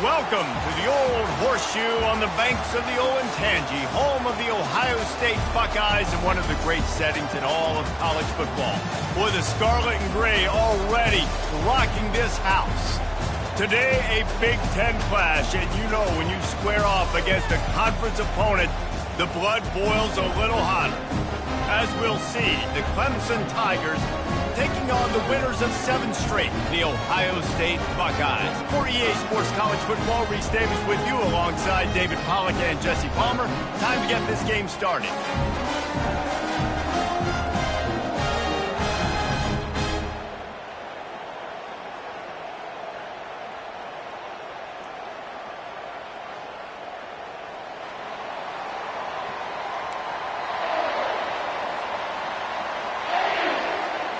Welcome to the Old Horseshoe on the banks of the Olentangy, home of the Ohio State Buckeyes and one of the great settings in all of college football. Boy, the scarlet and gray already rocking this house. Today, a Big Ten clash, and you know when you square off against a conference opponent, the blood boils a little hotter. As we'll see, the Clemson Tigers taking on the winners of 7 straight, the Ohio State Buckeyes. For EA Sports College Football, Reese Davis with you alongside David Pollack and Jesse Palmer. Time to get this game started.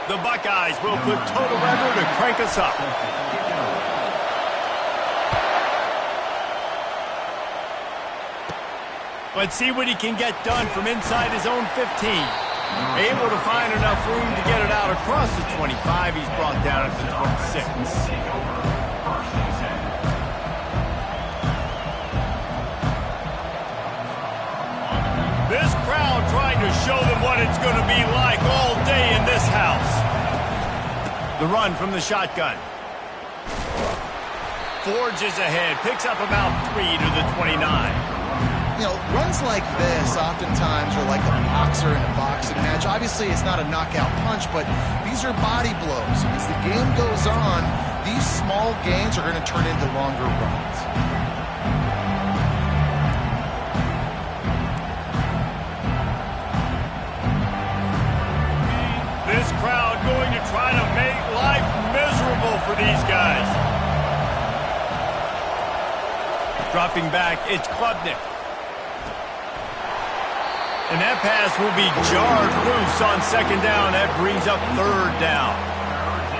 The Buckeyes will put total weather to crank us up. Let's see what he can get done from inside his own 15. Able to find enough room to get it out across the 25. He's brought down at the 26. This crowd trying to show them what it's going to be like all day in this house. The run from the shotgun. Forges ahead, picks up about 3 to the 29. You know, runs like this oftentimes are like a boxer in a boxing match. Obviously, it's not a knockout punch, but these are body blows. And as the game goes on, these small gains are going to turn into longer runs. This crowd going to try to make life miserable for these guys. Dropping back, it's Klubnik. And that pass will be jarred loose on 2nd down. That brings up 3rd down.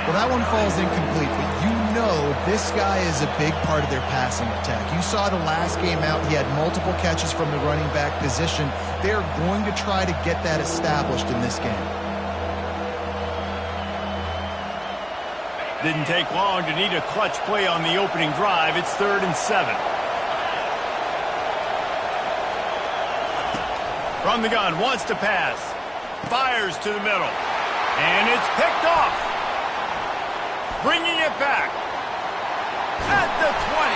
Well, that one falls incomplete, but you know this guy is a big part of their passing attack. You saw the last game out, he had multiple catches from the running back position. They're going to try to get that established in this game. Didn't take long to need a clutch play on the opening drive. It's 3rd and 7. From the gun, wants to pass. Fires to the middle. And it's picked off. Bringing it back. At the 20.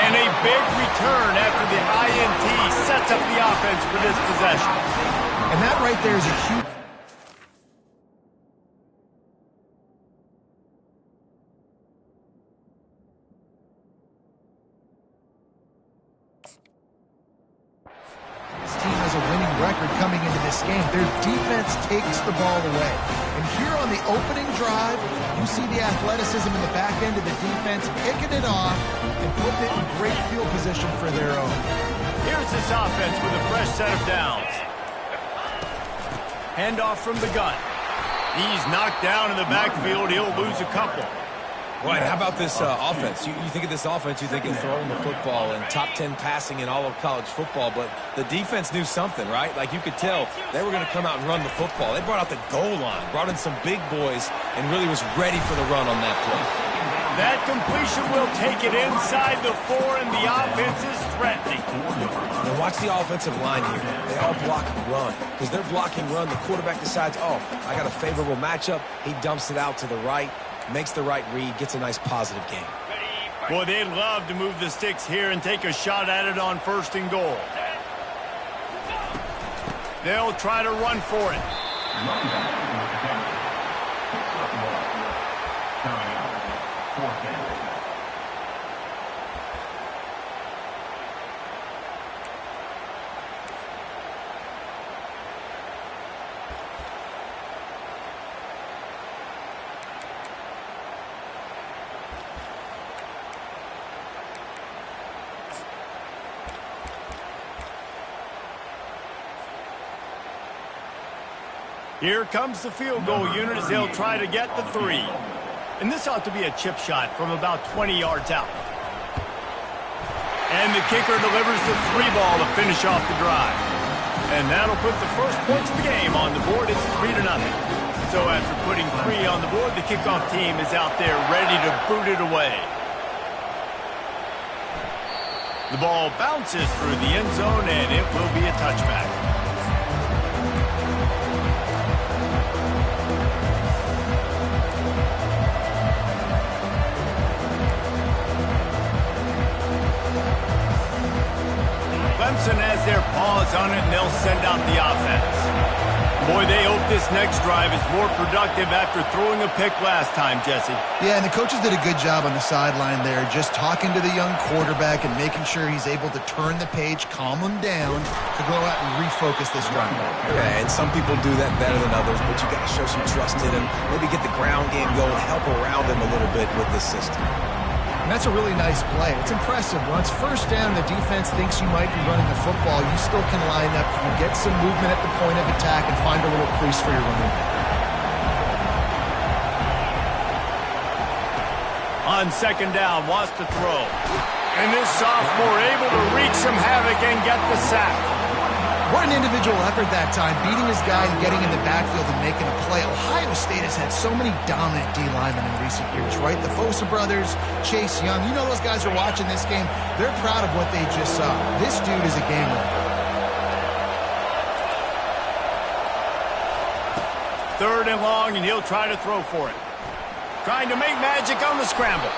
And a big return after the INT sets up the offense for this possession. And that right there is a huge... coming into this game. Their defense takes the ball away. And here on the opening drive, you see the athleticism in the back end of the defense picking it off and putting it in great field position for their own. Here's this offense with a fresh set of downs. Handoff from the gun. He's knocked down in the backfield. He'll lose a couple. Right, how about this offense? You think of this offense, you think of throwing the football and top 10 passing in all of college football, but the defense knew something, right? Like you could tell they were going to come out and run the football. They brought out the goal line, brought in some big boys, and really was ready for the run on that play. That completion will take it inside the 4, and the offense is threatening. Now watch the offensive line here. They all block run. Because they're blocking run, the quarterback decides, oh, I got a favorable matchup. He dumps it out to the right. Makes the right read, gets a nice positive game. Boy, they'd love to move the sticks here and take a shot at it on 1st and goal. They'll try to run for it. Here comes the field goal unit as they'll try to get the 3. And this ought to be a chip shot from about 20 yards out. And the kicker delivers the 3 ball to finish off the drive. And that'll put the first points of the game on the board. It's 3-0. So after putting 3 on the board, the kickoff team is out there ready to boot it away. The ball bounces through the end zone, and it will be a touchback. Clemson has their paws on it, and they'll send out the offense. Boy, they hope this next drive is more productive after throwing a pick last time, Jesse. Yeah, and the coaches did a good job on the sideline there, just talking to the young quarterback and making sure he's able to turn the page, calm him down, to go out and refocus this drive. Yeah, and some people do that better than others, but you got to show some trust in him, maybe get the ground game going, help around him a little bit with this system. And that's a really nice play. It's impressive. Once first down, the defense thinks you might be running the football. You still can line up, you get some movement at the point of attack, and find a little crease for your running back. On second down, wants to throw. And this sophomore able to wreak some havoc and get the sack. What an individual effort that time, beating his guy and getting in the backfield and making a play. Ohio State has had so many dominant D linemen in recent years, right? The Fosa brothers, Chase Young, you know those guys are watching this game. They're proud of what they just saw. This dude is a game winner. Third and long, and he'll try to throw for it. Trying to make magic on the scramble.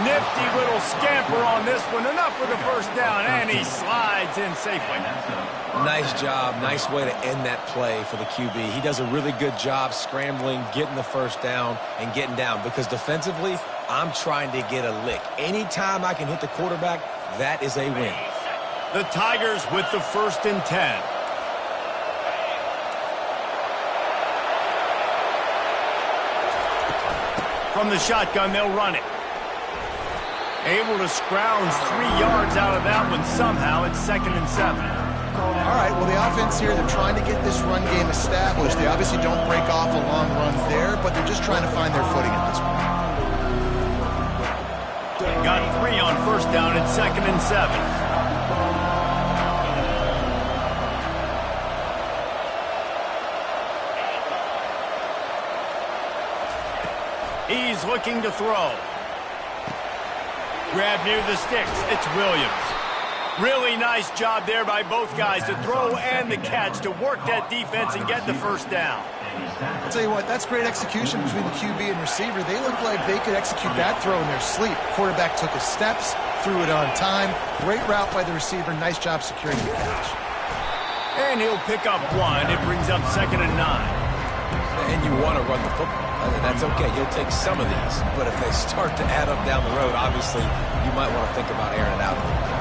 Nifty little scamper on this one. Enough for the first down, and he slides in safely. Nice job. Nice way to end that play for the QB. He does a really good job scrambling, getting the first down, and getting down. Because defensively, I'm trying to get a lick. Anytime I can hit the quarterback, that is a win. The Tigers with the 1st and 10. From the shotgun, they'll run it. Able to scrounge 3 yards out of that one somehow. It's 2nd and 7. All right, well, the offense here, they're trying to get this run game established. They obviously don't break off a long run there, but they're just trying to find their footing at this point. Got 3 on first down. It's 2nd and 7. He's looking to throw. Grab near the sticks. It's Williams. Really nice job there by both guys to throw and the catch to work that defense and get the first down. I'll tell you what, that's great execution between the QB and receiver. They look like they could execute that throw in their sleep. Quarterback took his steps, threw it on time. Great route by the receiver. Nice job securing the catch. And he'll pick up 1. It brings up 2nd and 9. And you want to run the football. That's okay. You'll take some of these. But if they start to add up down the road, obviously, you might want to think about airing it out a little bit.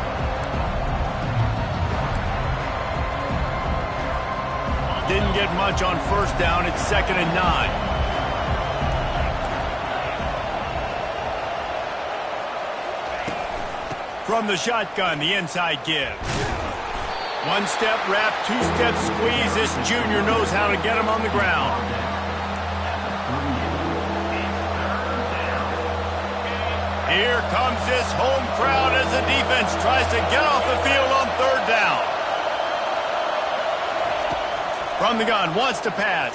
Didn't get much on first down. It's 2nd and 9. From the shotgun, the inside give. 1-step wrap, 2-step squeeze. This junior knows how to get him on the ground. Here comes this home crowd as the defense tries to get off the field on 3rd down. From the gun, wants to pass.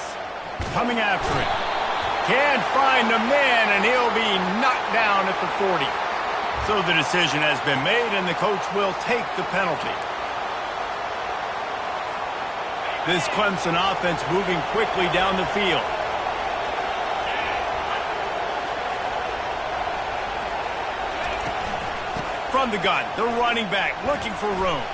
Coming after it. Can't find the man, and he'll be knocked down at the 40. So the decision has been made, and the coach will take the penalty. This Clemson offense moving quickly down the field. From the gun, the running back looking for room.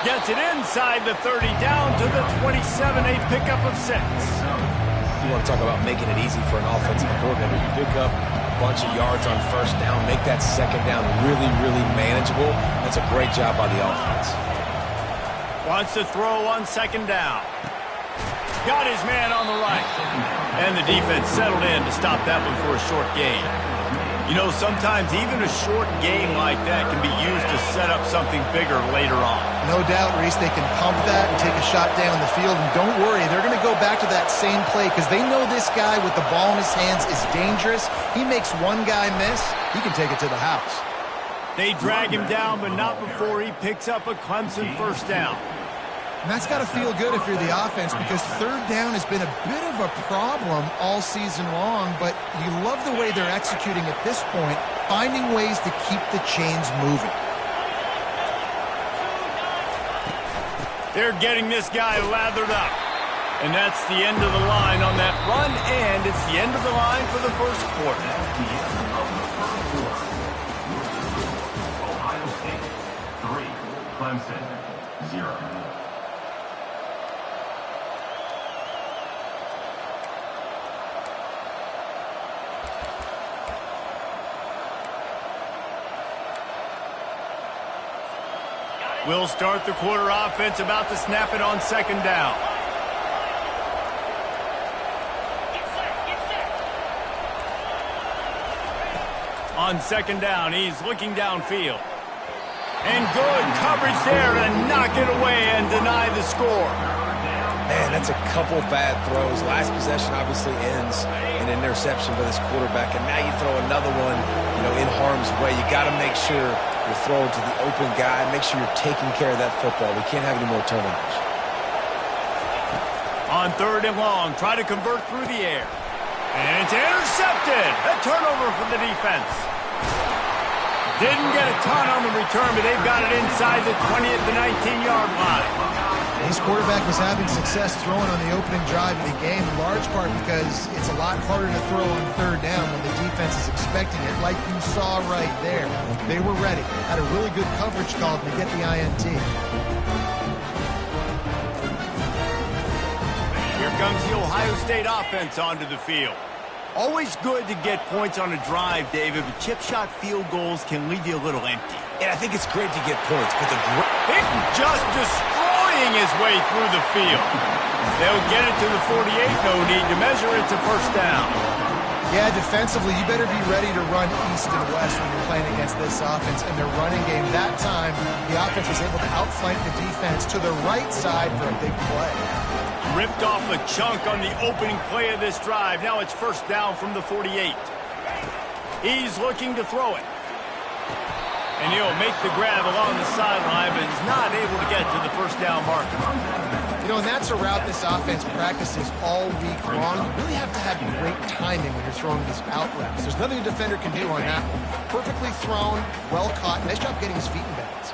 Gets it inside the 30, down to the 27, a pickup of 6. You want to talk about making it easy for an offensive coordinator. You pick up a bunch of yards on first down, make that second down really, really manageable. That's a great job by the offense. Wants to throw on 2nd down. Got his man on the right. And the defense settled in to stop that one for a short gain. You know, sometimes even a short game like that can be used to set up something bigger later on. No doubt, Reese, they can pump that and take a shot down the field. And don't worry, they're going to go back to that same play because they know this guy with the ball in his hands is dangerous. He makes one guy miss, he can take it to the house. They drag him down, but not before he picks up a Clemson first down. And that's got to feel good if you're the offense because 3rd down has been a bit of a problem all season long, but you love the way they're executing at this point, finding ways to keep the chains moving. They're getting this guy lathered up. And that's the end of the line on that run, and it's the end of the line for the first quarter. Ohio State 3, Clemson 0. We'll start the quarter offense, about to snap it on second down. On second down, he's looking downfield. And good coverage there to knock it away and deny the score. Man, that's a couple bad throws. Last possession obviously ends in an interception by this quarterback, and now you throw another one, in harm's way. You got to make sure you're throwing to the open guy. Make sure you're taking care of that football. We can't have any more turnovers. On third and long, try to convert through the air. And it's intercepted. A turnover for the defense. Didn't get a ton on the return, but they've got it inside the 20 at the 19-yard line. This quarterback was having success throwing on the opening drive of the game, in large part because it's a lot harder to throw on third down when the defense is expecting it, like you saw right there. They were ready. Had a really good coverage call to get the INT. Here comes the Ohio State offense onto the field. Always good to get points on a drive, David, but chip shot field goals can leave you a little empty. And I think it's great to get points, but Hitting just destroying his way through the field. They'll get it to the 48, no need to measure it to first down. Yeah, defensively, you better be ready to run east and west when you're playing against this offense and their running game. That time, the offense was able to outflank the defense to the right side for a big play. Ripped off a chunk on the opening play of this drive. Now it's first down from the 48. He's looking to throw it. And he'll make the grab along the sideline, but he's not able to get to the first down marker. And that's a route this offense practices all week long. You really have to have great timing when you're throwing these out routes. There's nothing a defender can do on that one. Perfectly thrown, well caught. Nice job getting his feet in bounds.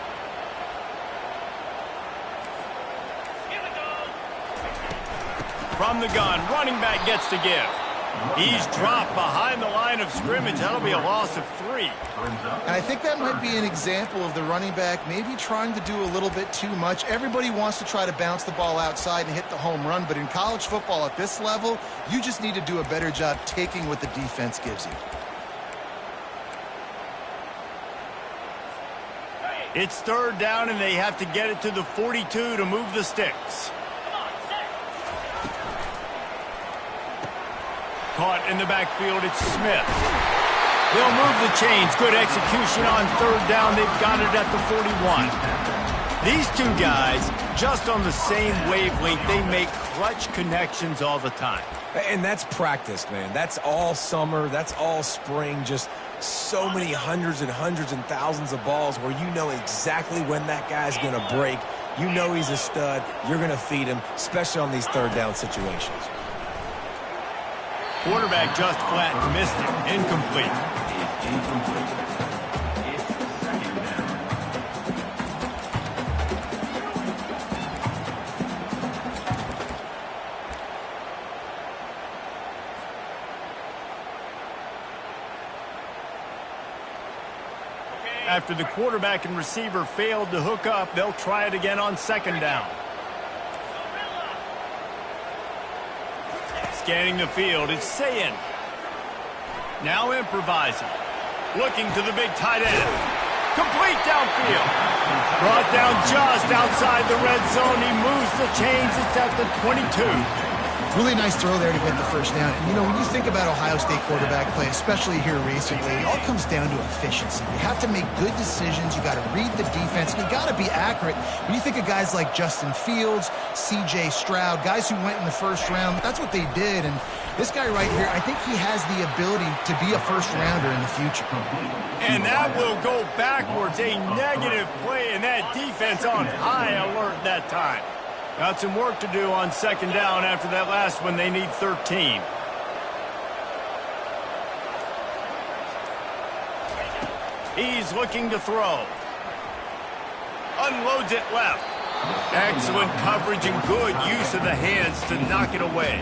From the gun, running back gets to give. He's dropped behind the line of scrimmage. That'll be a loss of 3. And I think that might be an example of the running back maybe trying to do a little bit too much. Everybody wants to try to bounce the ball outside and hit the home run, but in college football at this level, you just need to do a better job taking what the defense gives you. It's third down, and they have to get it to the 42 to move the sticks. Caught in the backfield, it's Smith. They'll move the chains. Good execution on third down. They've got it at the 41. These two guys, just on the same wavelength, they make clutch connections all the time. And that's practice, man. That's all summer. That's all spring. Just so many hundreds and thousands of balls where you know exactly when that guy's going to break. You know he's a stud. You're going to feed him, especially on these third down situations. Quarterback just flat missed it. Incomplete. After the quarterback and receiver failed to hook up, they'll try it again on second down. Scanning the field, it's Sayin. Now improvising. Looking to the big tight end. Complete downfield. Brought down just outside the red zone. He moves the chains. It's at the 22. Really nice throw there to get the first down. And, when you think about Ohio State quarterback play, especially here recently, it all comes down to efficiency. You have to make good decisions. You got to read the defense. You got to be accurate. When you think of guys like Justin Fields, C.J. Stroud, guys who went in the first round, that's what they did. And this guy right here, I think he has the ability to be a first-rounder in the future. And that will go backwards. A negative play, and that defense on high alert that time. Got some work to do on second down after that last one. They need 13. He's looking to throw. Unloads it left. Excellent coverage and good use of the hands to knock it away.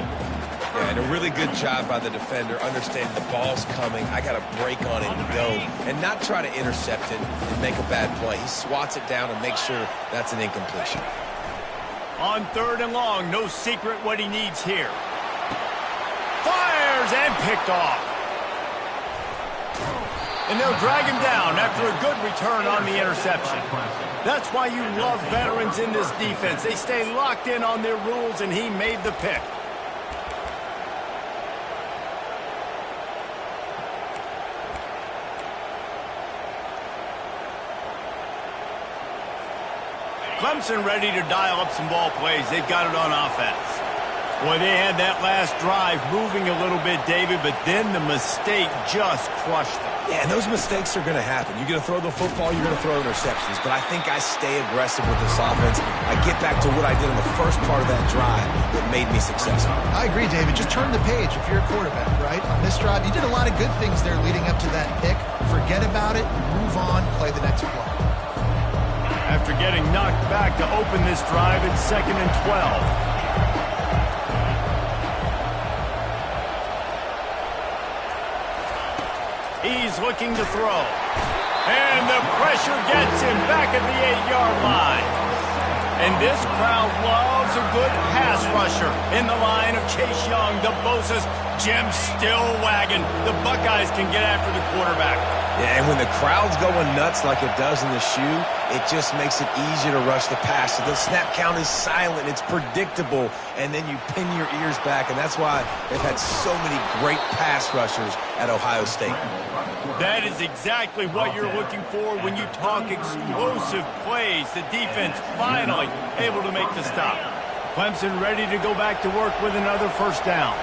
Yeah, and a really good job by the defender understanding the ball's coming. I got to break on it and go, and not try to intercept it and make a bad play. He swats it down and makes sure that's an incompletion. On 3rd and long, no secret what he needs here. Fires and picked off. And they'll drag him down after a good return on the interception. That's why you love veterans in this defense. They stay locked in on their rules, and he made the pick. Clemson ready to dial up some ball plays. They've got it on offense. Boy, they had that last drive moving a little bit, David, but then the mistake just crushed them. Yeah, and those mistakes are going to happen. You're going to throw the football, you're going to throw interceptions. But I think I stay aggressive with this offense. I get back to what I did in the first part of that drive that made me successful. I agree, David. Just turn the page if you're a quarterback, right? On this drive, you did a lot of good things there leading up to that pick. Forget about it, move on, play the next play. After getting knocked back to open this drive, it's 2nd and 12. He's looking to throw. And the pressure gets him back at the 8-yard line. And this crowd loves a good pass rusher in the line of Chase Young, the Bosa's. Jim's still wagging. The Buckeyes can get after the quarterback. Yeah, and when the crowd's going nuts like it does in the shoe, it just makes it easier to rush the pass. So the snap count is silent, it's predictable, and then you pin your ears back, and that's why they've had so many great pass rushers at Ohio State. That is exactly what you're looking for when you talk explosive plays. The defense finally able to make the stop. Clemson ready to go back to work with another first down.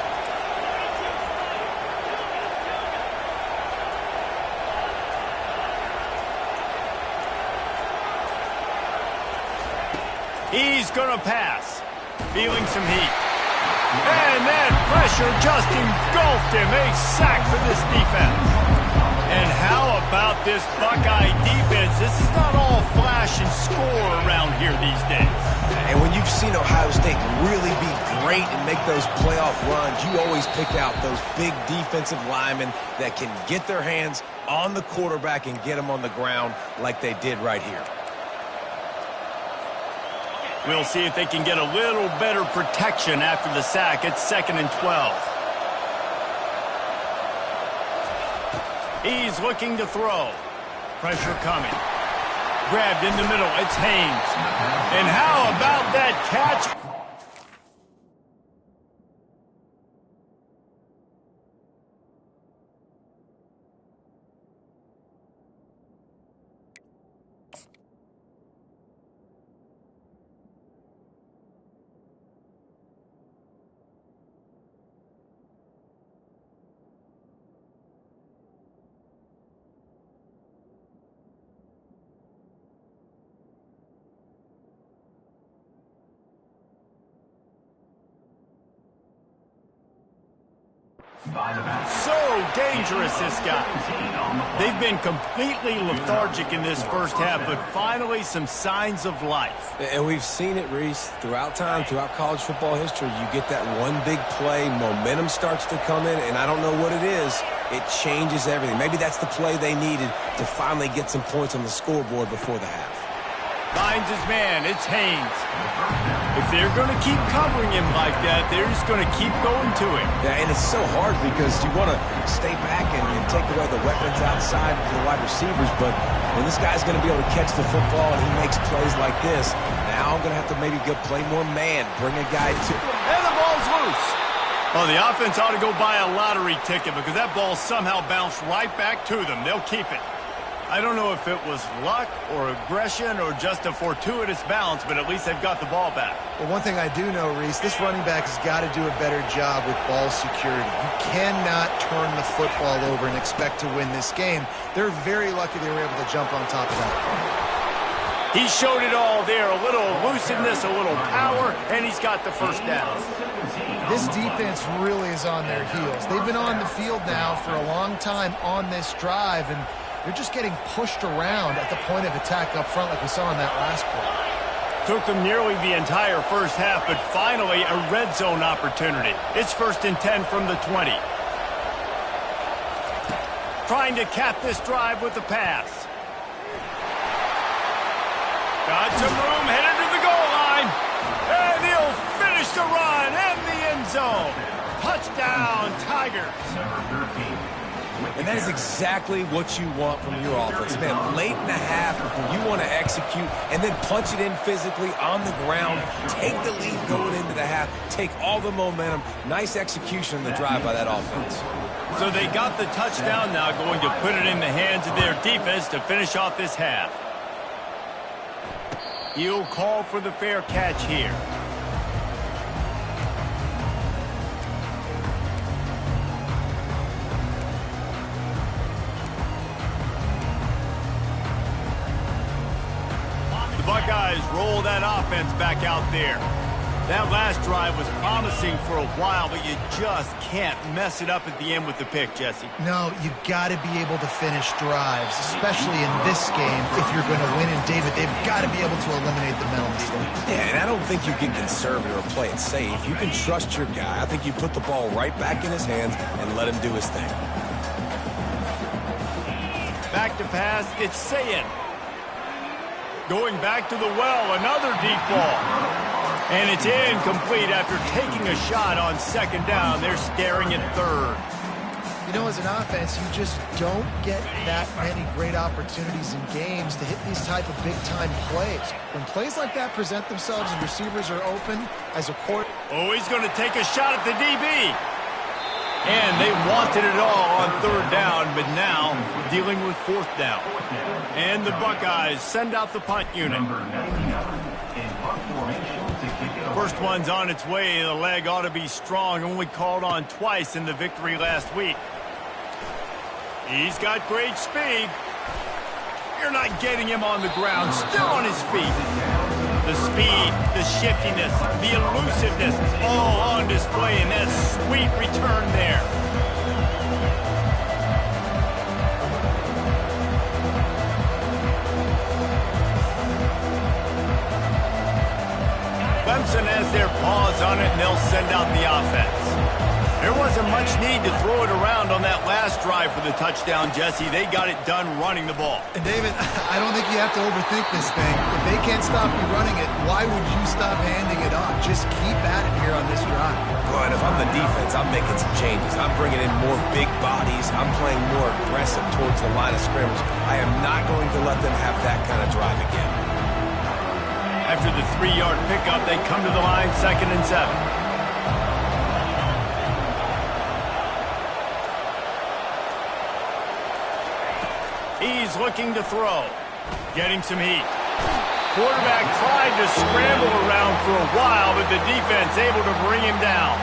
He's going to pass. Feeling some heat. And that pressure just engulfed him. A sack for this defense. And how about this Buckeye defense? This is not all flash and score around here these days. And when you've seen Ohio State really be great and make those playoff runs, you always pick out those big defensive linemen that can get their hands on the quarterback and get him on the ground like they did right here. We'll see if they can get a little better protection after the sack. It's 2nd and 12. He's looking to throw. Pressure coming. Grabbed in the middle. It's Haynes. And how about that catch? So dangerous, this guy. They've been completely lethargic in this first half, but finally some signs of life. And we've seen it, Reese, throughout time, throughout college football history. You get that one big play, momentum starts to come in, and I don't know what it is. It changes everything. Maybe that's the play they needed to finally get some points on the scoreboard before the half. Finds his man. It's Haynes. If they're going to keep covering him like that, they're just going to keep going to him. Yeah, and it's so hard because you want to stay back and take away the weapons outside to the wide receivers, but when this guy's going to be able to catch the football and he makes plays like this, now I'm going to have to maybe go play more man, bring a guy to... And the ball's loose. Oh, the offense ought to go buy a lottery ticket because that ball somehow bounced right back to them. They'll keep it. I don't know if it was luck or aggression or just a fortuitous bounce, but at least they've got the ball back. Well, one thing I do know, Reese, this running back has got to do a better job with ball security. You cannot turn the football over and expect to win this game. They're very lucky they were able to jump on top of that. He showed it all there, a little elusiveness, a little power, and he's got the first down. This defense really is on their heels. They've been on the field now for a long time on this drive, and they're just getting pushed around at the point of attack up front like we saw in that last play. Took them nearly the entire first half, but finally a red zone opportunity. It's 1st and 10 from the 20. Trying to cap this drive with the pass. Got some room, headed to the goal line. And he'll finish the run and the end zone. Touchdown, Tigers. Number 13. And that is exactly what you want from your offense. Man, late in the half, you want to execute and then punch it in physically on the ground, take the lead going into the half, take all the momentum. Nice execution on the drive by that offense. So they got the touchdown, now going to put it in the hands of their defense to finish off this half. He'll call for the fair catch here. The Buckeyes roll that offense back out there. That last drive was promising for a while, but you just can't mess it up at the end with the pick, Jesse. No, you got to be able to finish drives, especially in this game. If you're going to win, and David, they've got to be able to eliminate the mental mistakes. Yeah, and I don't think you get conservative or play it safe. You can trust your guy. I think you put the ball right back in his hands and let him do his thing. Back to pass, it's Sayin. Going back to the well, another deep ball. And it's incomplete after taking a shot on 2nd down. They're staring at 3rd. You know, as an offense, you just don't get that many great opportunities in games to hit these type of big-time plays. When plays like that present themselves and receivers are open, as a court... Oh, he's going to take a shot at the DB. And they wanted it all on 3rd down, but now dealing with 4th down. And the Buckeyes send out the punt unit. Number 99 in punt formation to kick it away. First one's on its way. The leg ought to be strong. Only called on twice in the victory last week. He's got great speed. You're not getting him on the ground. Still on his feet. The speed, the shiftiness, the elusiveness, all on display in that sweet return there. Clemson has their paws on it, and they'll send out the offense. There wasn't much need to throw it around on that last drive for the touchdown, Jesse. They got it done running the ball. And David, I don't think you have to overthink this thing. If they can't stop you running it, why would you stop handing it off? Just keep at it here on this drive. But if I'm the defense, I'm making some changes. I'm bringing in more big bodies. I'm playing more aggressive towards the line of scrimmage. I am not going to let them have that kind of drive again. After the 3-yard pickup, they come to the line, 2nd and 7. He's looking to throw. Getting some heat. Quarterback tried to scramble around for a while, but the defense able to bring him down.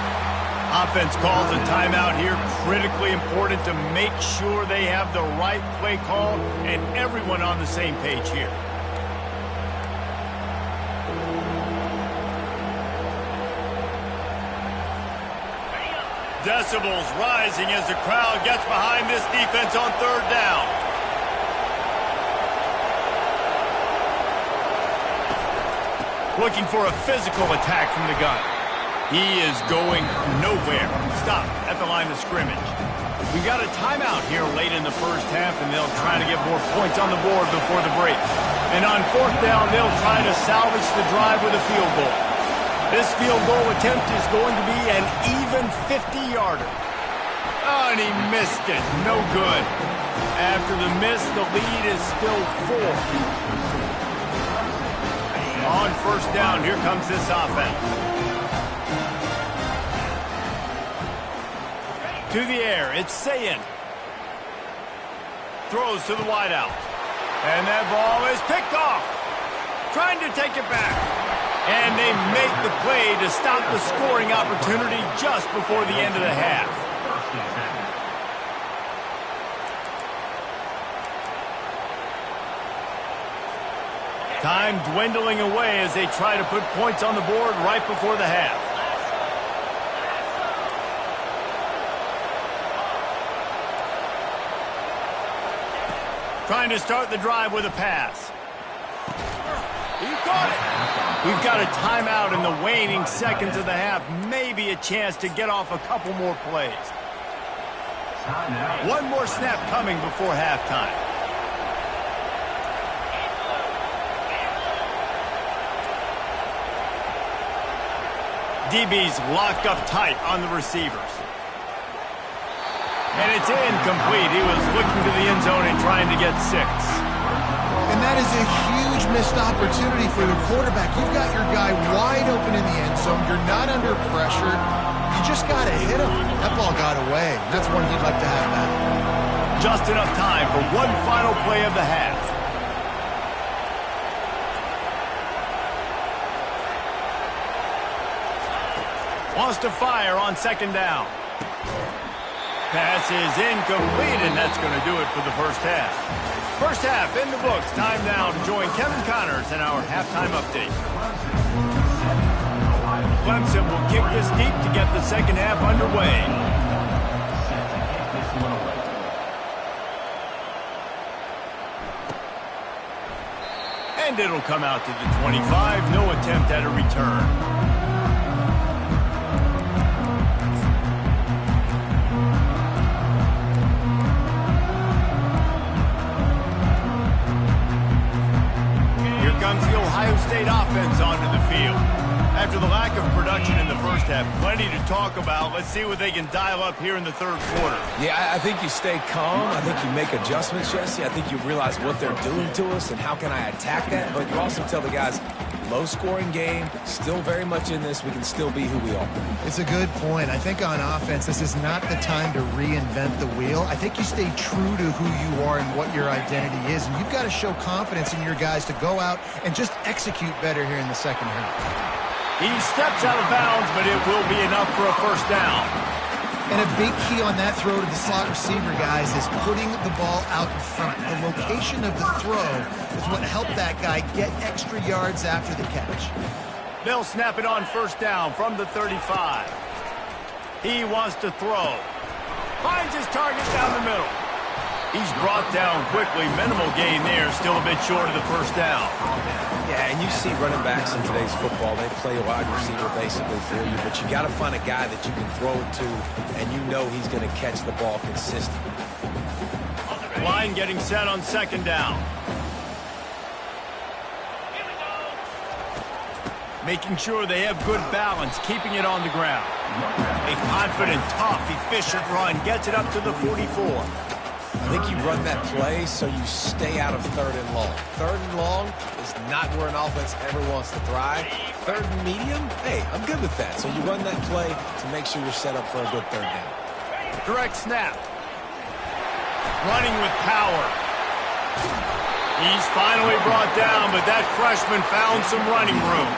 Offense calls a timeout here. Critically important to make sure they have the right play call and everyone on the same page here. Decibels rising as the crowd gets behind this defense on 3rd down. Looking for a physical attack from the gun. He is going nowhere. Stop at the line of scrimmage. We got a timeout here late in the first half, and they'll try to get more points on the board before the break. And on 4th down, they'll try to salvage the drive with a field goal. This field goal attempt is going to be an even 50-yarder. Oh, and he missed it. No good. After the miss, the lead is still 4. On 1st down, here comes this offense. To the air, it's Sayin. Throws to the wideout. And that ball is picked off. Trying to take it back. And they make the play to stop the scoring opportunity just before the end of the half. Time dwindling away as they try to put points on the board right before the half. Trying to start the drive with a pass. He caught it. We've got a timeout in the waning seconds of the half. Maybe a chance to get off a couple more plays. One more snap coming before halftime. DB's locked up tight on the receivers. And it's incomplete. He was looking to the end zone and trying to get 6. And that is a huge missed opportunity for your quarterback. You've got your guy wide open in the end zone. You're not under pressure. You just got to hit him. That ball got away. That's one he'd like to have back. Just enough time for one final play of the half. Wants to fire on second down. Pass is incomplete, and that's going to do it for the first half. First half in the books. Time now to join Kevin Connors in our halftime update. Clemson will kick this deep to get the second half underway. And it'll come out to the 25. No attempt at a return. Comes the Ohio State offense onto the field. After the lack of production in the first half, plenty to talk about. Let's see what they can dial up here in the third quarter. Yeah, I think you stay calm. I think you make adjustments, Jesse. I think you realize what they're doing to us and how can I attack that. But you also tell the guys, low-scoring game, still very much in this. We can still be who we are. It's a good point. I think on offense, this is not the time to reinvent the wheel. I think you stay true to who you are and what your identity is. And you've got to show confidence in your guys to go out and just execute better here in the second half. He steps out of bounds, but it will be enough for a first down. And a big key on that throw to the slot receiver, guys, is putting the ball out in front. The location of the throw is what helped that guy get extra yards after the catch. They'll snap it on first down from the 35. He wants to throw. Finds his target down the middle. He's brought down quickly. Minimal gain there. Still a bit short of the first down. Yeah, and you see running backs in today's football, they play a wide receiver basically for you, but you got to find a guy that you can throw it to, and you know he's going to catch the ball consistently. Line getting set on second down. Making sure they have good balance, keeping it on the ground. A confident, tough, efficient run gets it up to the 44. I think you run that play so you stay out of third and long. Third and long is not where an offense ever wants to thrive. Third and medium, hey, I'm good with that. So you run that play to make sure you're set up for a good third down. Direct snap. Running with power. He's finally brought down, but that freshman found some running room.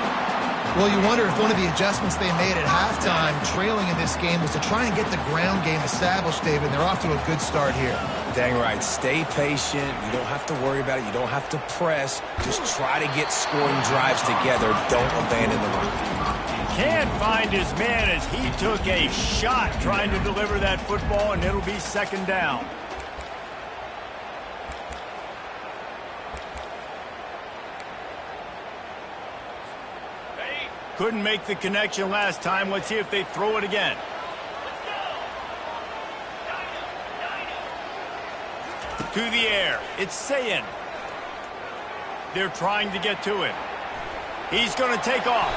Well, you wonder if one of the adjustments they made at halftime, trailing in this game, was to try and get the ground game established, David. They're off to a good start here. Dang right. Stay patient. You don't have to worry about it. You don't have to press. Just try to get scoring drives together. Don't abandon the run. Can't find his man as he took a shot trying to deliver that football, and it'll be second down. Couldn't make the connection last time. Let's see if they throw it again. To the air. It's Sayin. They're trying to get to him. He's going to take off.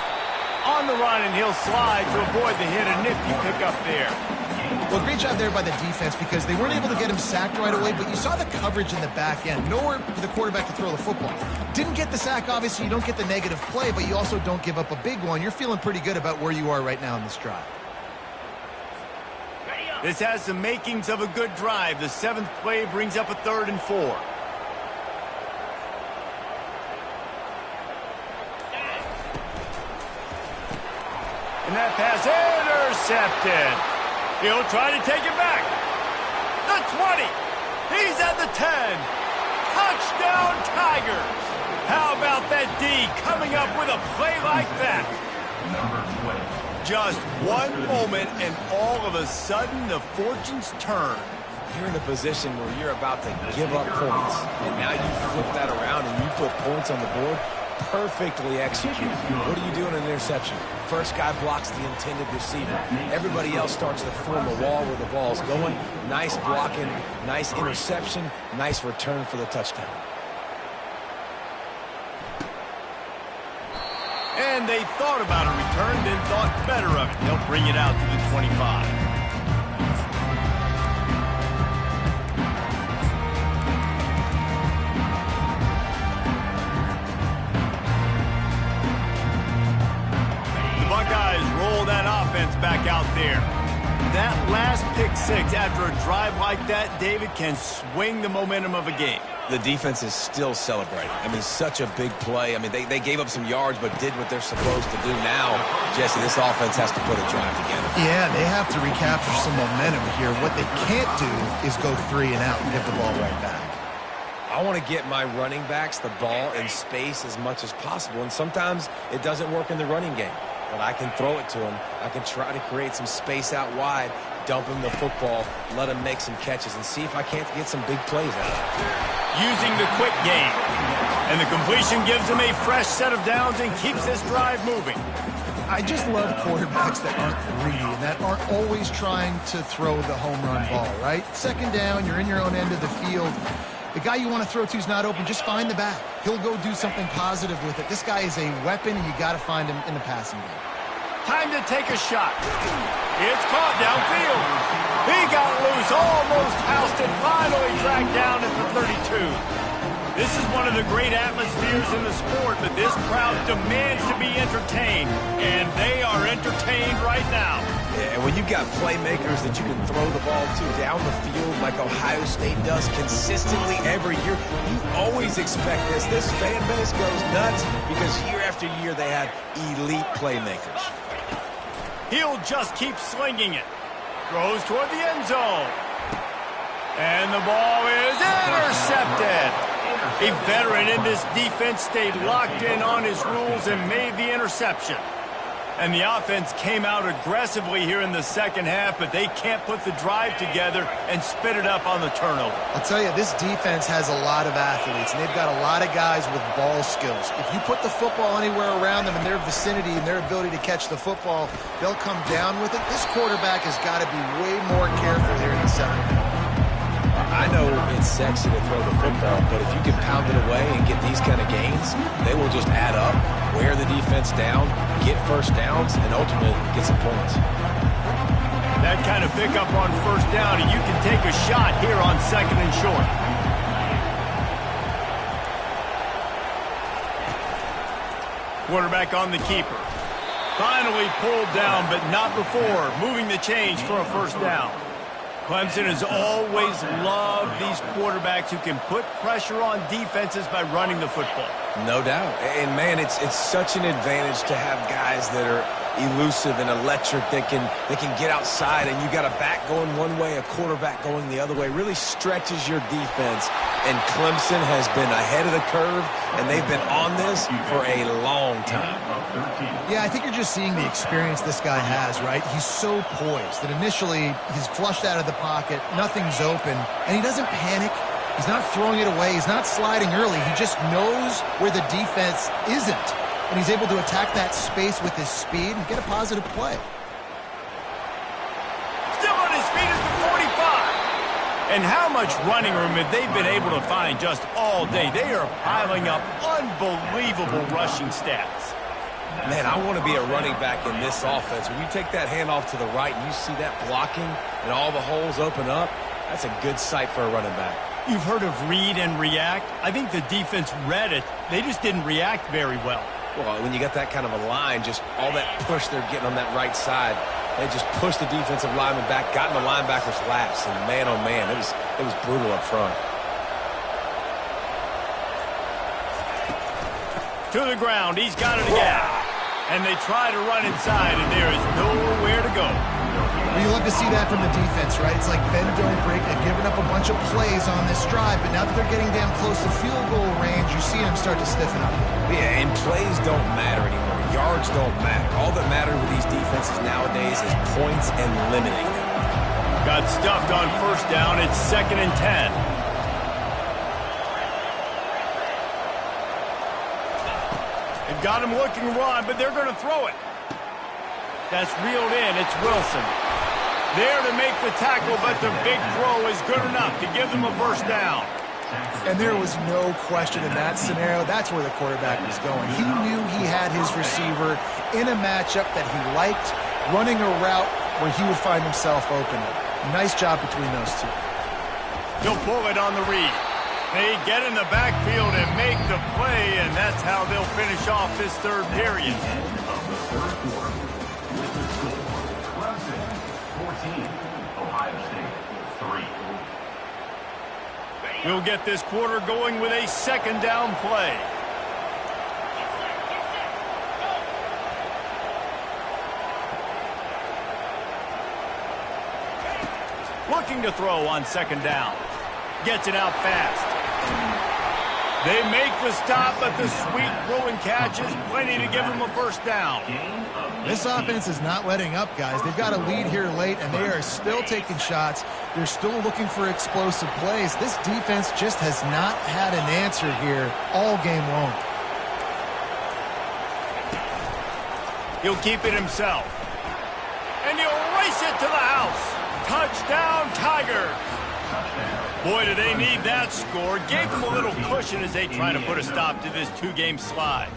On the run, and he'll slide to avoid the hit. A nifty pickup there. Well, great job there by the defense because they weren't able to get him sacked right away, but you saw the coverage in the back end. Nowhere for the quarterback to throw the football. Didn't get the sack, obviously. You don't get the negative play, but you also don't give up a big one. You're feeling pretty good about where you are right now in this drive. This has the makings of a good drive. The 7th play brings up a 3rd and 4. And that pass intercepted. He'll try to take it back. The 20. He's at the 10. Touchdown, Tigers. How about that D coming up with a play like that? Just one moment, and all of a sudden, the fortunes turn. You're in a position where you're about to give up points, and now you flip that around and you put points on the board. perfectly executed. What do you do in an interception? First guy blocks the intended receiver. Everybody else starts to form a wall where the ball's going. Nice blocking, nice interception, nice return for the touchdown. And they thought about a return, then thought better of it. They'll bring it out to the 25. The Buckeyes roll that offense back out there. That last pick six after a drive like that, David, can swing the momentum of a game. The defense is still celebrating. I mean, such a big play. I mean, they gave up some yards but did what they're supposed to do. Now, Jesse, this offense has to put a drive together. Yeah, they have to recapture some momentum here. What they can't do is go 3 and out and get the ball right back. I want to get my running backs the ball in space as much as possible, and sometimes it doesn't work in the running game. But I can throw it to him. I can try to create some space out wide, dump him the football, let him make some catches, and see if I can't get some big plays out of it. Using the quick game. And the completion gives him a fresh set of downs and keeps this drive moving. I just love quarterbacks that aren't greedy and that aren't always trying to throw the home run ball, right? Second down, you're in your own end of the field. The guy you want to throw to is not open. Just find the back. He'll go do something positive with it. This guy is a weapon, and you got to find him in the passing game. Time to take a shot. It's caught downfield. He got loose, almost housed it, finally dragged down at the 32. This is one of the great atmospheres in the sport, but this crowd demands to be entertained, and they are entertained right now. Yeah, and when you've got playmakers that you can throw the ball to down the field like Ohio State does consistently every year, you always expect this. This fan base goes nuts because year after year they have elite playmakers. He'll just keep slinging it. Throws toward the end zone. And the ball is intercepted. A veteran in this defense stayed locked in on his rules and made the interception. And the offense came out aggressively here in the second half, but they can't put the drive together and spit it up on the turnover. I'll tell you, this defense has a lot of athletes, and they've got a lot of guys with ball skills. If you put the football anywhere around them in their vicinity and their ability to catch the football, they'll come down with it. This quarterback has got to be way more careful here in the second half. I know it's sexy to throw the football, but if you can pound it away and get these kind of gains, they will just add up, wear the defense down, get first downs, and ultimately get some points. That kind of pickup on first down, and you can take a shot here on second and short. Quarterback on the keeper. Finally pulled down, but not before moving the chains for a first down. Clemson has always loved these quarterbacks who can put pressure on defenses by running the football. No doubt. And, man, it's such an advantage to have guys that are elusive and electric that can get outside, and you got a back going one way, a quarterback going the other way. Really stretches your defense, and Clemson has been ahead of the curve, and they've been on this for a long time. Yeah, I think you're just seeing the experience this guy has, right? He's so poised that initially he's flushed out of the pocket, nothing's open, and he doesn't panic. He's not throwing it away. He's not sliding early. He just knows where the defense isn't, and he's able to attack that space with his speed and get a positive play. Still on his feet at the 45. And how much running room have they been able to find just all day? They are piling up unbelievable rushing stats. Man, I want to be a running back in this offense. When you take that handoff to the right and you see that blocking and all the holes open up, that's a good sight for a running back. You've heard of read and react. I think the defense read it. They just didn't react very well. Well, when you got that kind of a line, just all that push they're getting on that right side, they just pushed the defensive lineman back, got in the linebacker's laps, and man, oh man, it was brutal up front. To the ground, he's got it again. And they try to run inside, and there is nowhere to go. Well, you love to see that from the defense, right? It's like bend, don't break. They've given up a bunch of plays on this drive, but now that they're getting damn close to field goal range, you see them start to stiffen up. Yeah, and plays don't matter anymore. Yards don't matter. All that matters with these defenses nowadays is points and limiting them. Got stuffed on first down. It's 2nd and 10. They've got him looking to run, but they're going to throw it. That's reeled in. It's Wilson. There to make the tackle, but the big throw is good enough to give them a first down. And there was no question in that scenario. That's where the quarterback was going. He knew he had his receiver in a matchup that he liked, running a route where he would find himself open. Nice job between those two. He'll pull it on the read. They get in the backfield and make the play, and that's how they'll finish off this third period. End of the third quarter. With the score, Clemson 14, Ohio State 3. We'll get this quarter going with a second down play. Looking to throw on second down. Gets it out fast. They make the stop, but the sweet throw and catch is plenty to give them a first down. This offense is not letting up, guys. They've got a lead here late, and they are still taking shots. They're still looking for explosive plays. This defense just has not had an answer here all game long. He'll keep it himself. And he'll race it to the house. Touchdown, Tigers. Boy, do they need that score. Gave them a little cushion as they try to put a stop to this two-game slide.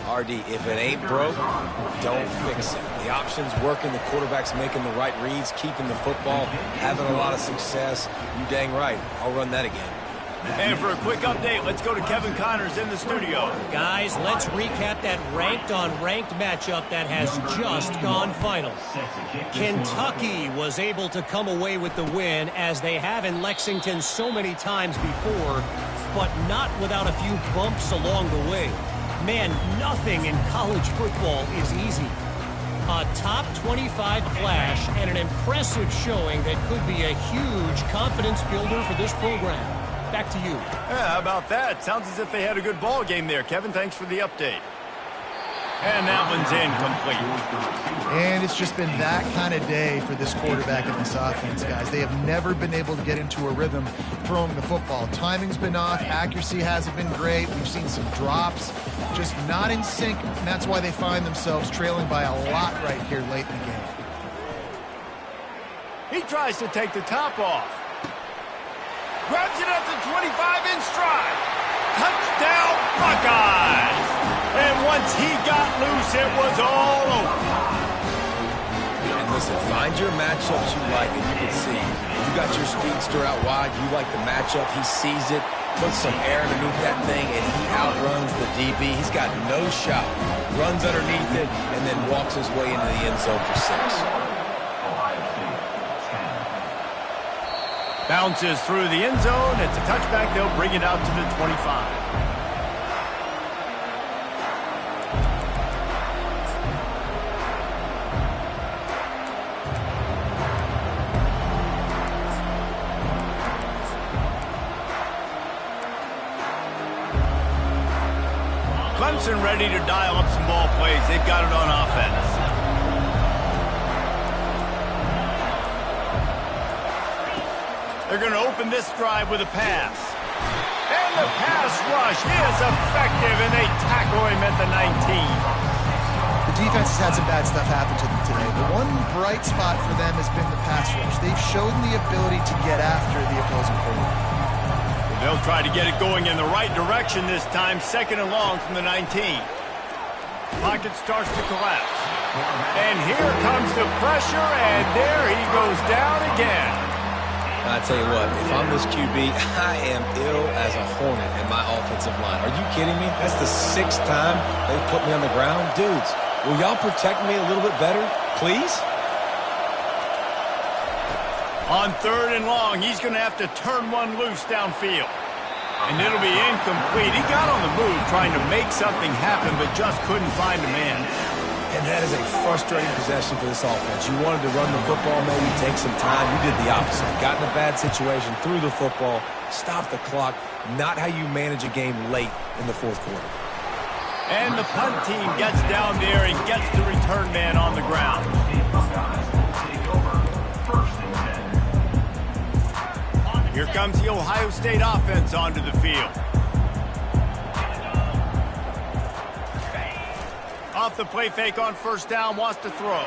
RD, if it ain't broke, don't fix it. The option's working, the quarterback's making the right reads, keeping the football, having a lot of success. You dang right. I'll run that again. And for a quick update, let's go to Kevin Connors in the studio. Guys, let's recap that ranked-on-ranked matchup that has just gone final. Kentucky was able to come away with the win, as they have in Lexington so many times before, but not without a few bumps along the way. Man, nothing in college football is easy. A top 25 clash and an impressive showing that could be a huge confidence builder for this program. Back to you. Yeah, how about that? Sounds as if they had a good ball game there. Kevin, thanks for the update. And that one's incomplete. And it's just been that kind of day for this quarterback and this offense, guys. They have never been able to get into a rhythm throwing the football. Timing's been off. Accuracy hasn't been great. We've seen some drops, just not in sync. And that's why they find themselves trailing by a lot right here late in the game. He tries to take the top off. Grabs it at the 25 in stride. Touchdown, Buckeyes! And once he got loose, it was all over. And listen, find your matchups you like, and you can see. You got your speedster out wide, you like the matchup, he sees it, puts some air underneath that thing, and he outruns the DB. He's got no shot. Runs underneath it, and then walks his way into the end zone for 6. Bounces through the end zone. It's a touchback. They'll bring it out to the 25. Clemson ready to dial up some ball plays. They've got it on offense. They're going to open this drive with a pass. And the pass rush is effective, and they tackle him at the 19. The defense has had some bad stuff happen to them today. The one bright spot for them has been the pass rush. They've shown the ability to get after the opposing quarterback. They'll try to get it going in the right direction this time. Second and long from the 19. Pocket starts to collapse. And here comes the pressure, and there he goes down again. I tell you what, if I'm this QB, I am ill as a hornet in my offensive line. Are you kidding me? That's the 6th time they've put me on the ground. Dudes, will y'all protect me a little bit better, please? On third and long, he's going to have to turn one loose downfield. And it'll be incomplete. He got on the move trying to make something happen, but just couldn't find a man. And that is a frustrating possession for this offense. You wanted to run the football, maybe take some time. You did the opposite. Got in a bad situation, threw the football, stopped the clock. Not how you manage a game late in the fourth quarter. And the punt team gets down there and gets the return man on the ground. Here comes the Ohio State offense onto the field. Off the play fake on first down, wants to throw.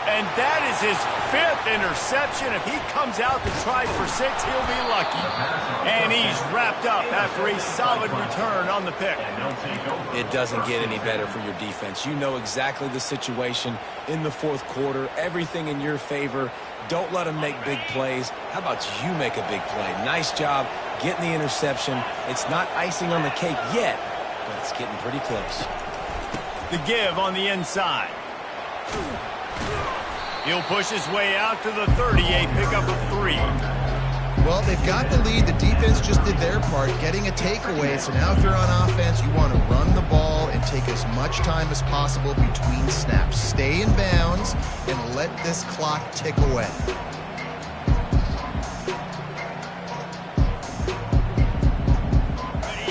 And that is his 5th interception. If he comes out to try for 6, he'll be lucky. And he's wrapped up after a solid return on the pick. It doesn't get any better for your defense. You know exactly the situation in the fourth quarter. Everything in your favor. Don't let them make big plays. How about you make a big play? Nice job getting the interception. It's not icing on the cake yet, but it's getting pretty close. The give on the inside. He'll push his way out to the 38, pickup of 3. Well, they've got the lead. The defense just did their part, getting a takeaway. So now if you're on offense, you want to run the ball and take as much time as possible between snaps. Stay in bounds and let this clock tick away.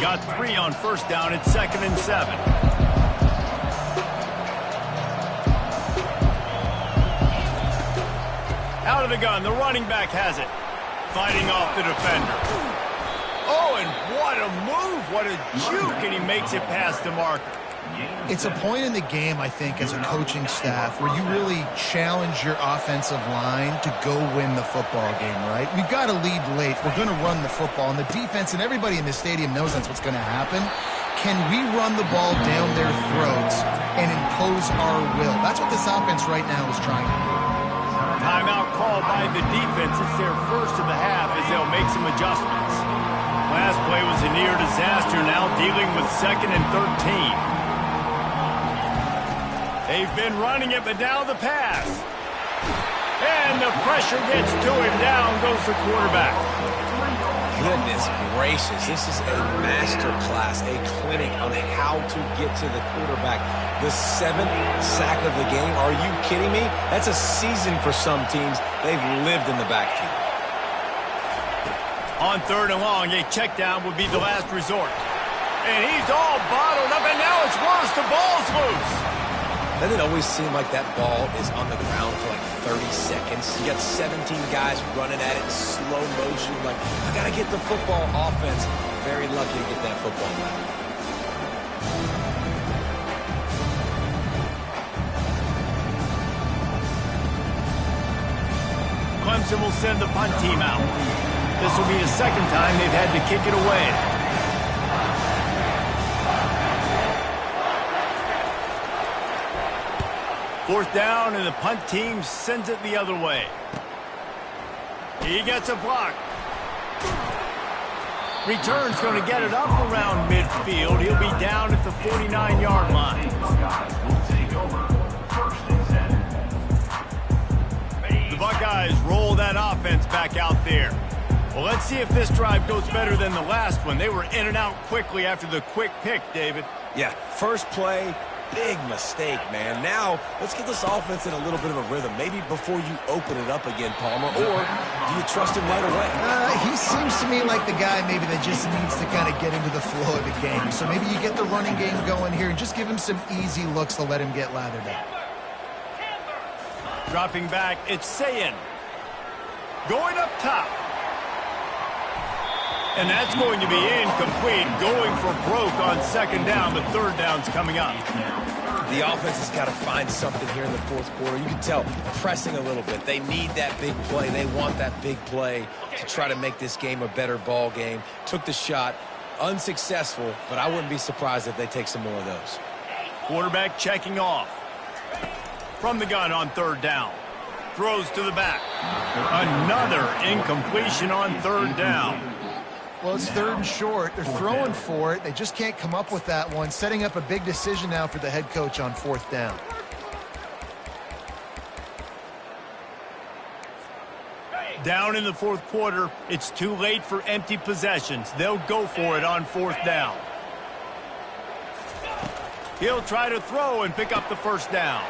Got 3 on first down. It's 2nd and 7. Out of the gun, the running back has it. Fighting off the defender. Oh, and what a move. What a juke, and he makes it past the marker. It's a point in the game, I think, as a coaching staff, where you really challenge your offensive line to go win the football game, right? We've got to lead late. We're going to run the football, and the defense and everybody in the stadium knows that's what's going to happen. Can we run the ball down their throats and impose our will? That's what this offense right now is trying to do. Timeout called by the defense. It's their first of the half as they'll make some adjustments. Last play was a near disaster, now dealing with 2nd and 13. They've been running it, but now the pass. And the pressure gets to him. Down goes the quarterback. Goodness gracious, this is a master class, a clinic on how to get to the quarterback. The 7th sack of the game, are you kidding me? That's a season for some teams. They've lived in the backfield. On 3rd and long, a check down would be the last resort. And he's all bottled up, and now it's worse. The ball's loose. Doesn't it always seem like that ball is on the ground for like 30 seconds? You got 17 guys running at it in slow motion. Like, I got to get the football. Offense, very lucky to get that football back. Clemson will send the punt team out. This will be the 2nd time they've had to kick it away. Fourth down, and the punt team sends it the other way. He gets a block. Return's going to get it up around midfield. He'll be down at the 49-yard line. The Buckeyes roll that offense back out there. Well, let's see if this drive goes better than the last one. They were in and out quickly after the quick pick, David. Yeah, first play. Big mistake, man. Now, let's get this offense in a little bit of a rhythm. Maybe before you open it up again, Palmer, or do you trust him right away? He seems to me like the guy maybe that just needs to kind of get into the flow of the game. So maybe you get the running game going here and just give him some easy looks to let him get lathered up. Dropping back, it's Sayin. Going up top. And that's going to be incomplete, going for broke on 2nd down, but 3rd down's coming up. The offense has got to find something here in the fourth quarter. You can tell, pressing a little bit. They need that big play. They want that big play to try to make this game a better ball game. Took the shot, unsuccessful, but I wouldn't be surprised if they take some more of those. Quarterback checking off. From the gun on 3rd down. Throws to the back. Another incompletion on 3rd down. Well, it's 3rd and short. They're throwing for it. They just can't come up with that one. Setting up a big decision now for the head coach on 4th down. Down in the fourth quarter, it's too late for empty possessions. They'll go for it on 4th down. He'll try to throw and pick up the 1st down.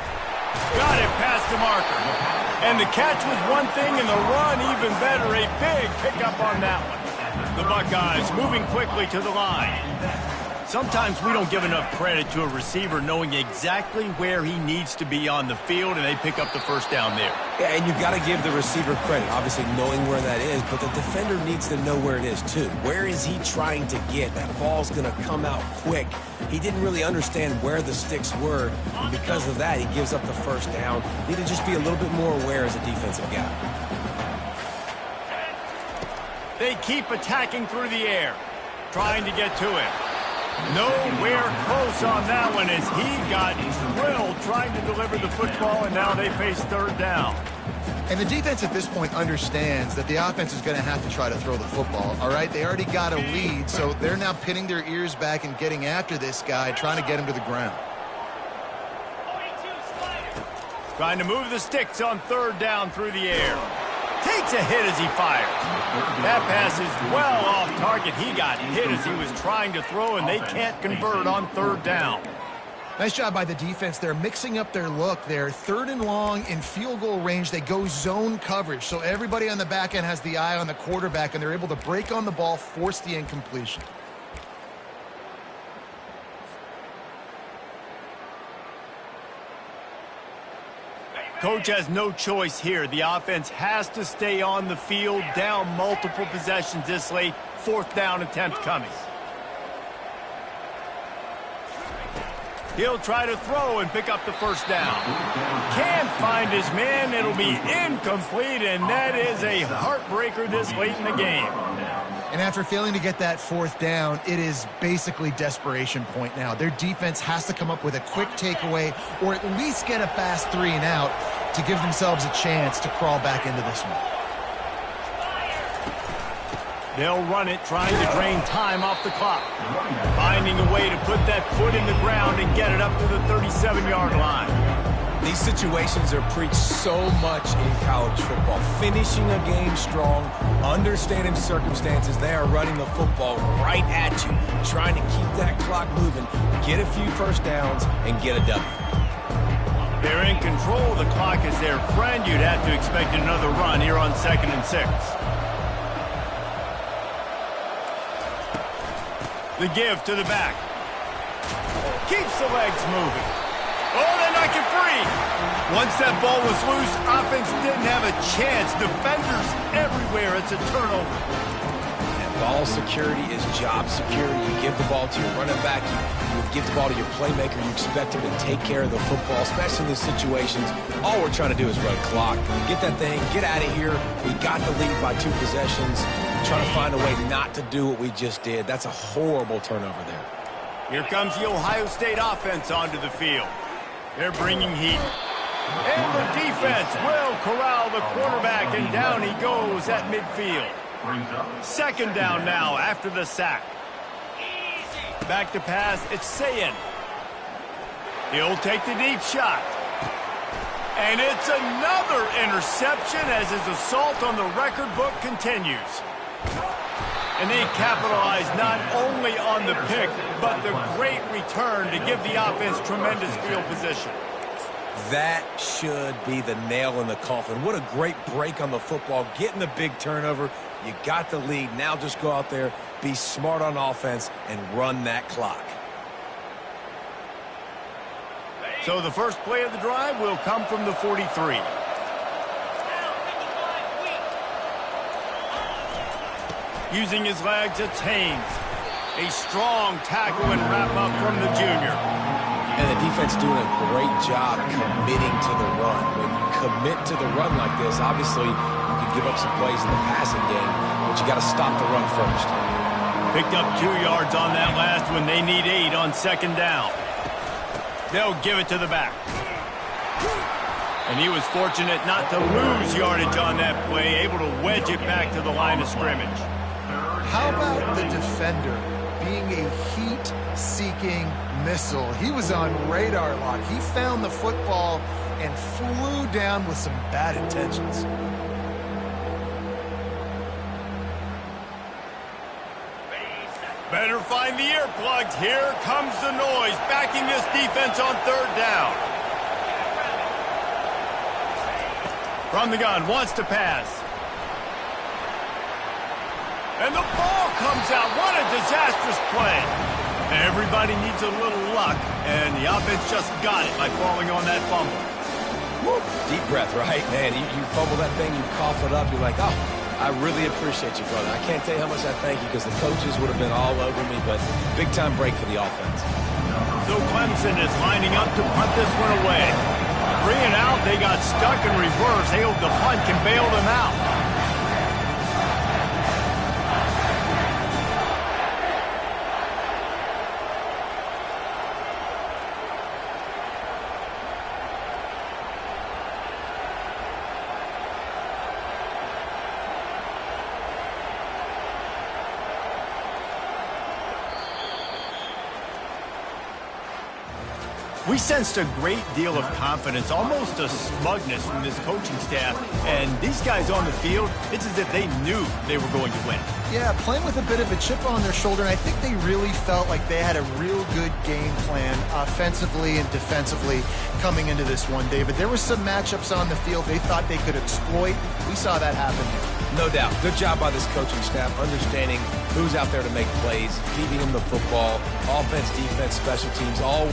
Got it past the marker. And the catch was one thing, and the run even better. A big pickup on that one. The Buckeyes moving quickly to the line. Sometimes we don't give enough credit to a receiver knowing exactly where he needs to be on the field, and they pick up the first down there. Yeah, and you've got to give the receiver credit, obviously knowing where that is, but the defender needs to know where it is too. Where is he trying to get? That ball's going to come out quick. He didn't really understand where the sticks were, and because of that, he gives up the first down. Need to just be a little bit more aware as a defensive guy. They keep attacking through the air, trying to get to him. Nowhere close on that one as he got drilled trying to deliver the football, and now they face third down. And the defense at this point understands that the offense is going to have to try to throw the football, all right? They already got a lead, so they're now pinning their ears back and getting after this guy, trying to get him to the ground. Trying to move the sticks on third down through the air. Takes a hit as he fires. That pass is well off target. He got hit as he was trying to throw, and they can't convert on third down. Nice job by the defense. They're mixing up their look. They're third and long in field goal range. They go zone coverage, so everybody on the back end has the eye on the quarterback, and they're able to break on the ball, force the incompletion. Coach has no choice here. The offense has to stay on the field, down multiple possessions this late. Fourth down attempt coming. He'll try to throw and pick up the first down. Can't find his man. It'll be incomplete, and that is a heartbreaker this late in the game. And after failing to get that fourth down, it is basically desperation point now. Their defense has to come up with a quick takeaway or at least get a fast 3 and out to give themselves a chance to crawl back into this one. They'll run it, trying to drain time off the clock. Finding a way to put that foot in the ground and get it up to the 37-yard line. These situations are preached so much in college football. Finishing a game strong, understanding circumstances. They are running the football right at you, trying to keep that clock moving, get a few first downs, and get a W. They're in control. The clock is their friend. You'd have to expect another run here on 2nd and 6. The give to the back. Keeps the legs moving. Oh, they knock it free. Once that ball was loose, offense didn't have a chance. Defenders everywhere. It's a turnover. And ball security is job security. You give the ball to your running back. You give the ball to your playmaker. You expect him to take care of the football, especially in these situations. All we're trying to do is run clock. Get that thing. Get out of here. We got the lead by 2 possessions. Trying to find a way not to do what we just did. That's a horrible turnover there. Here comes the Ohio State offense onto the field. They're bringing heat. And the defense will corral the quarterback, and down he goes at midfield. 2nd down now after the sack. Back to pass, it's Sayin. He'll take the deep shot. And it's another interception as his assault on the record book continues. And they capitalize not only on the pick, but the great return to give the offense tremendous field position. That should be the nail in the coffin. What a great break on the football. Getting the big turnover. You got the lead. Now just go out there, be smart on offense, and run that clock. So the first play of the drive will come from the 43. Using his legs, it's Haynes. A strong tackle and wrap-up from the junior. And the defense doing a great job committing to the run. When you commit to the run like this, obviously you can give up some plays in the passing game, but you got to stop the run first. Picked up 2 yards on that last one. They need 8 on 2nd down. They'll give it to the back. And he was fortunate not to lose yardage on that play, able to wedge it back to the line of scrimmage. How about the defender being a heat-seeking missile? He was on radar lock. He found the football and flew down with some bad intentions. Better find the earplugs. Here comes the noise, backing this defense on 3rd down. From the gun, wants to pass. And the ball comes out. What a disastrous play. Everybody needs a little luck, and the offense just got it by falling on that fumble. Woo. Deep breath, right? Man, you fumble that thing, you cough it up, you're like, oh, I really appreciate you, brother. I can't tell you how much I thank you because the coaches would have been all over me, but big-time break for the offense. So Clemson is lining up to punt this one away. 3 and out, they got stuck in reverse. They hope the punt can bail them out. We sensed a great deal of confidence, almost a smugness from this coaching staff. And these guys on the field, it's as if they knew they were going to win. Yeah, playing with a bit of a chip on their shoulder, and I think they really felt like they had a real good game plan offensively and defensively coming into this one, David. There were some matchups on the field they thought they could exploit. We saw that happen here. No doubt. Good job by this coaching staff, understanding who's out there to make plays, feeding them the football, offense, defense, special teams, all